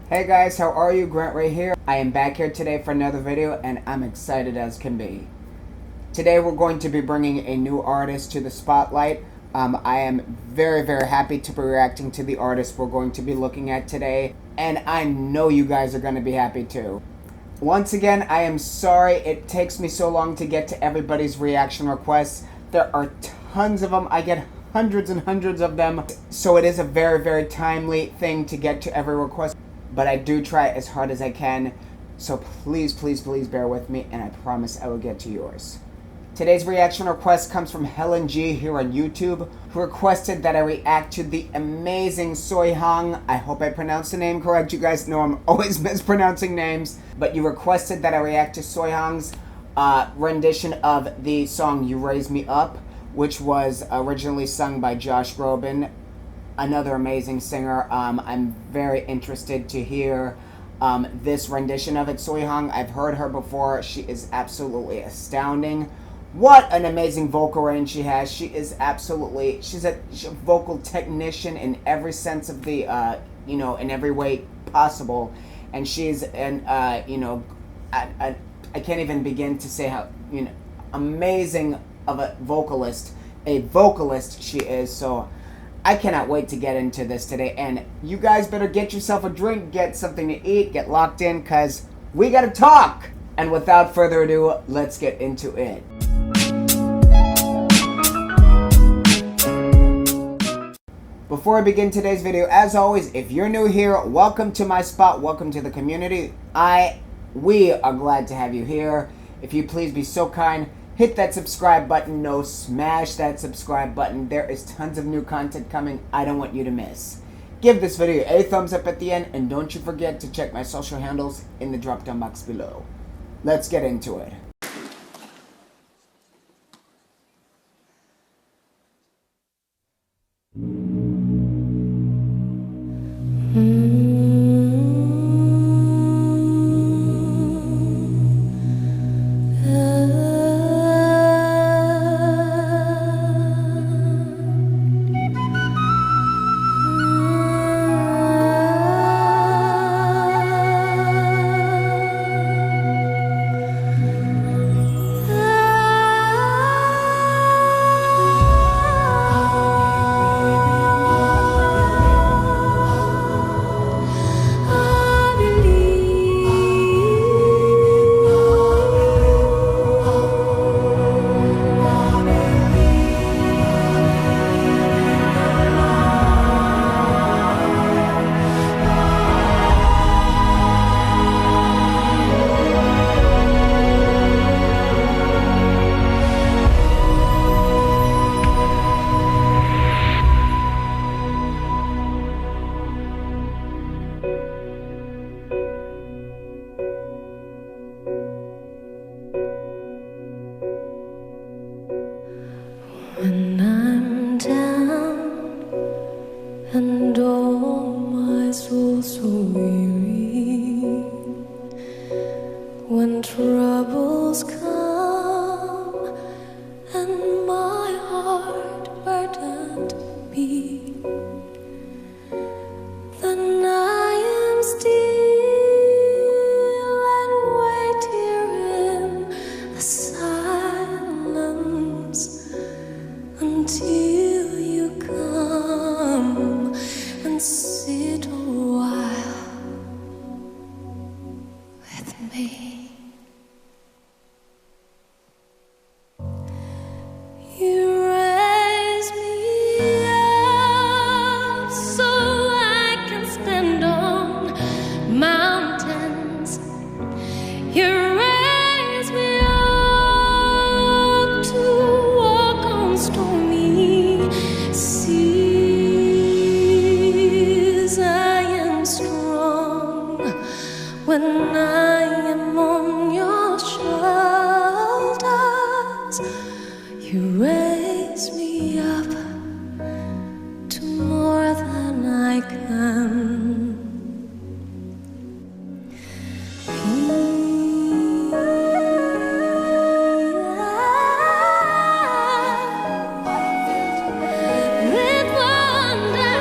Hey guys, how are you? Grant right here. I am back here today for another video and I'm excited as can be. Today we're going to be bringing a new artist to the spotlight. I am very happy to be reacting to the artist we're going to be looking at today, and I know you guys are going to be happy too. Once again, I am sorry it takes me so long to get to everybody's reaction requests. There are tons of them. I get hundreds and hundreds of them, so it is a very timely thing to get to every request. But I do try as hard as I can, so please bear with me, and I promise I will get to yours. Today's reaction request comes from Helen G here on YouTube, who requested that I react to the amazing Sohyang. I hope I pronounced the name correct. You guys know I'm always mispronouncing names. But you requested that I react to Sohyang's rendition of the song You Raise Me Up, which was originally sung by Josh Groban, another amazing singer. I'm very interested to hear this rendition of it. Sohyang, I've heard her before. She is absolutely astounding. What an amazing vocal range she has. She is absolutely, she's a vocal technician in every sense of the, in every way possible. And she's an, I can't even begin to say how, amazing of a vocalist she is. So I cannot wait to get into this today. And you guys better get yourself a drink, get something to eat, get locked in, because we got to talk. And without further ado, let's get into it. Before I begin today's video, as always, if you're new here, welcome to my spot, welcome to the community. We are glad to have you here. If you please be so kind, hit that subscribe button. No, smash that subscribe button. There is tons of new content coming I don't want you to miss. Give this video a thumbs up at the end, and don't you forget to check my social handles in the drop down box below. Let's get into it. When I'm down and all my soul so weary, when troubles come and my heart burdened be, then I am still and wait here in the silence until you come and sit a while with me. You raise me up so I can stand on mountains. You raise me up to walk on stormy seas. I am strong when I am on your shoulders. You raise me up to more than I can. With wonder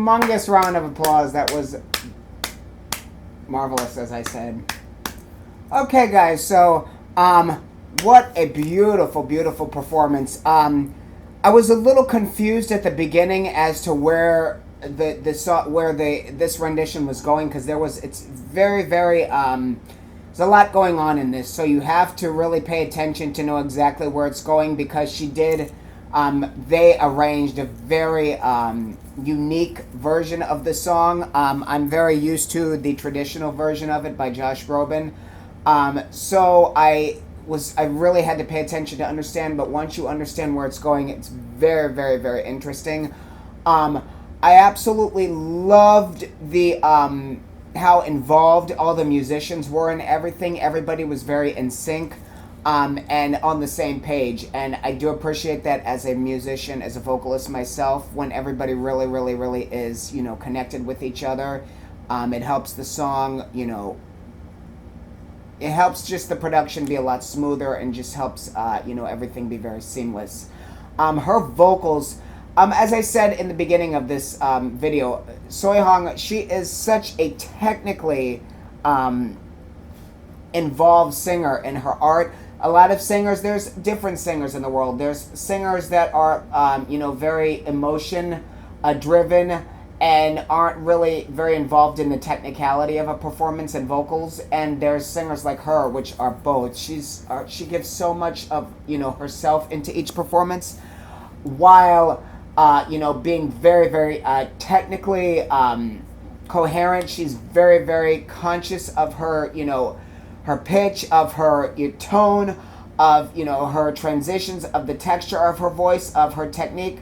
humongous round of applause. That was marvelous, as I said. Okay, guys, so, what a beautiful, beautiful performance. I was a little confused at the beginning as to where this rendition was going, because it's very, very, there's a lot going on in this, so you have to really pay attention to know exactly where it's going, because they arranged a very unique version of the song. I'm very used to the traditional version of it by Josh Groban. So I really had to pay attention to understand, but once you understand where it's going, it's very, very, very interesting. I absolutely loved the how involved all the musicians were in everything. Everybody was very in sync and on the same page, and I do appreciate that as a musician, as a vocalist myself, when everybody really, really, really is, connected with each other. It helps the song, it helps just the production be a lot smoother, and just helps, everything be very seamless. Her vocals, as I said in the beginning of this video, Sohyang, she is such a technically involved singer in her art. A lot of singers, there's different singers in the world. There's singers that are, very emotion driven and aren't really very involved in the technicality of a performance and vocals. And there's singers like her, which are both. She gives so much of, herself into each performance, while, being very, very technically coherent. She's very, very conscious of her, her pitch, of her tone, of, her transitions, of the texture of her voice, of her technique.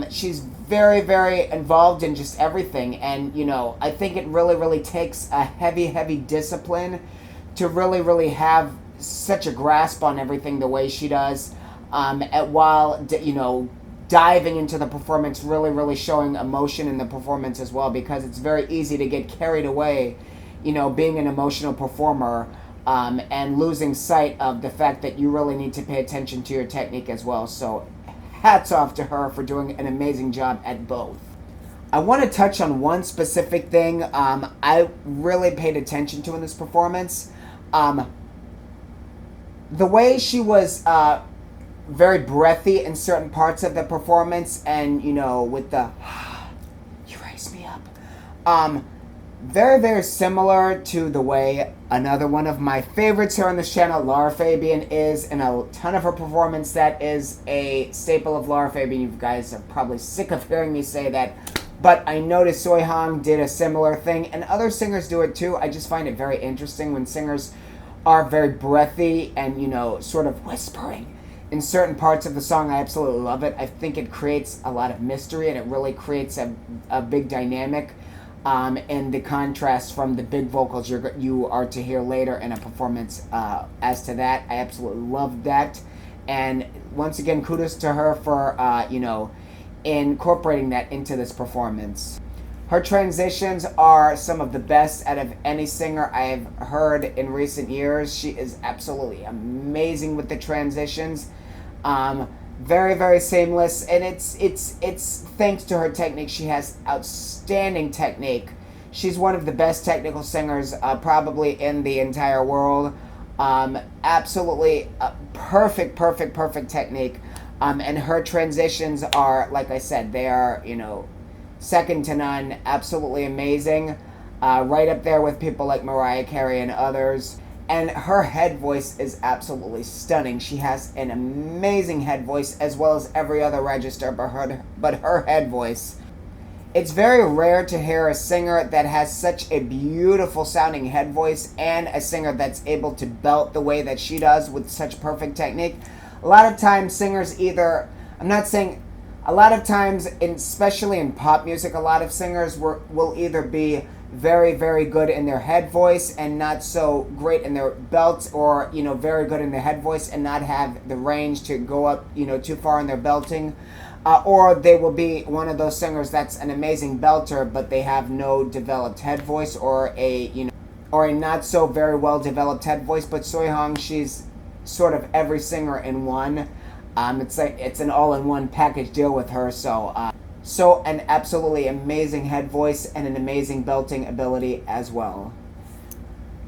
She's very, very involved in just everything. And, I think it really, really takes a heavy, heavy discipline to really, really have such a grasp on everything the way she does, while, diving into the performance, really, really showing emotion in the performance as well, because it's very easy to get carried away, being an emotional performer, and losing sight of the fact that you really need to pay attention to your technique as well. So hats off to her for doing an amazing job at both. I want to touch on one specific thing I really paid attention to in this performance. The way she was very breathy in certain parts of the performance, and with the you raise me up, very, very similar to the way another one of my favorites here on this channel, Laura Fabian, is in a ton of her performance. That is a staple of Laura Fabian. You guys are probably sick of hearing me say that, but I noticed Sohyang did a similar thing, and other singers do it too. I just find it very interesting when singers are very breathy and, sort of whispering in certain parts of the song. I absolutely love it. I think it creates a lot of mystery, and it really creates a big dynamic in the contrast from the big vocals you are to hear later in a performance. As to that, I absolutely love that. And once again, kudos to her for, incorporating that into this performance. Her transitions are some of the best out of any singer I have heard in recent years. She is absolutely amazing with the transitions. Very, very seamless, and it's thanks to her technique. She has outstanding technique. She's one of the best technical singers probably in the entire world. Absolutely perfect technique. And her transitions are, like I said, they are, second to none. Absolutely amazing. Right up there with people like Mariah Carey and others. And her head voice is absolutely stunning. She has an amazing head voice, as well as every other register, but her head voice. It's very rare to hear a singer that has such a beautiful sounding head voice, and a singer that's able to belt the way that she does with such perfect technique. A lot of times singers either, I'm not saying, a lot of times, especially in pop music, a lot of singers will either be very, very good in their head voice and not so great in their belts, or, very good in their head voice and not have the range to go up, too far in their belting. Or they will be one of those singers that's an amazing belter, but they have no developed head voice, or a not so very well developed head voice. But Sohyang, she's sort of every singer in one. It's an all-in-one package deal with her. So So an absolutely amazing head voice and an amazing belting ability as well.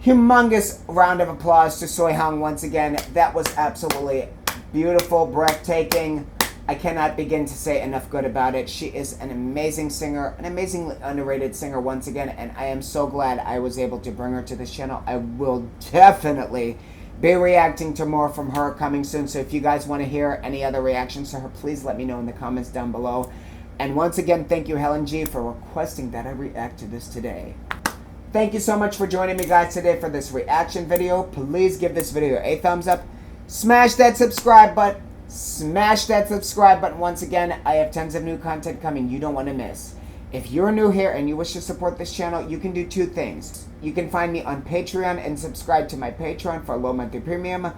Humongous round of applause to Sohyang once again. That was absolutely beautiful, breathtaking. I cannot begin to say enough good about it. She is an amazing singer, an amazingly underrated singer once again, and I am so glad I was able to bring her to this channel. I will definitely be reacting to more from her coming soon, so if you guys want to hear any other reactions to her, please let me know in the comments down below. And once again, thank you, Helen G, for requesting that I react to this today. Thank you so much for joining me, guys, today for this reaction video. Please give this video a thumbs up. Smash that subscribe button. Smash that subscribe button. Once again, I have tons of new content coming you don't want to miss. If you're new here and you wish to support this channel, you can do two things. You can find me on Patreon and subscribe to my Patreon for a low monthly premium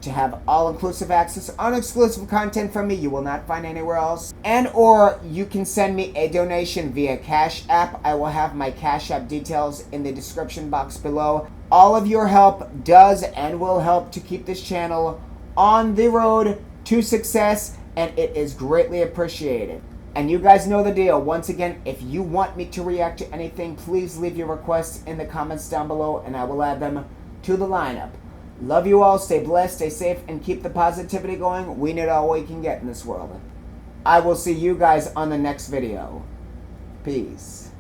to have all-inclusive access on exclusive content from me you will not find anywhere else. And or you can send me a donation via Cash App. I will have my Cash App details in the description box below. All of your help does and will help to keep this channel on the road to success, and it is greatly appreciated. And you guys know the deal. Once again, if you want me to react to anything, please leave your requests in the comments down below and I will add them to the lineup. Love you all. Stay blessed, stay safe, and keep the positivity going. We need all we can get in this world. I will see you guys on the next video. Peace.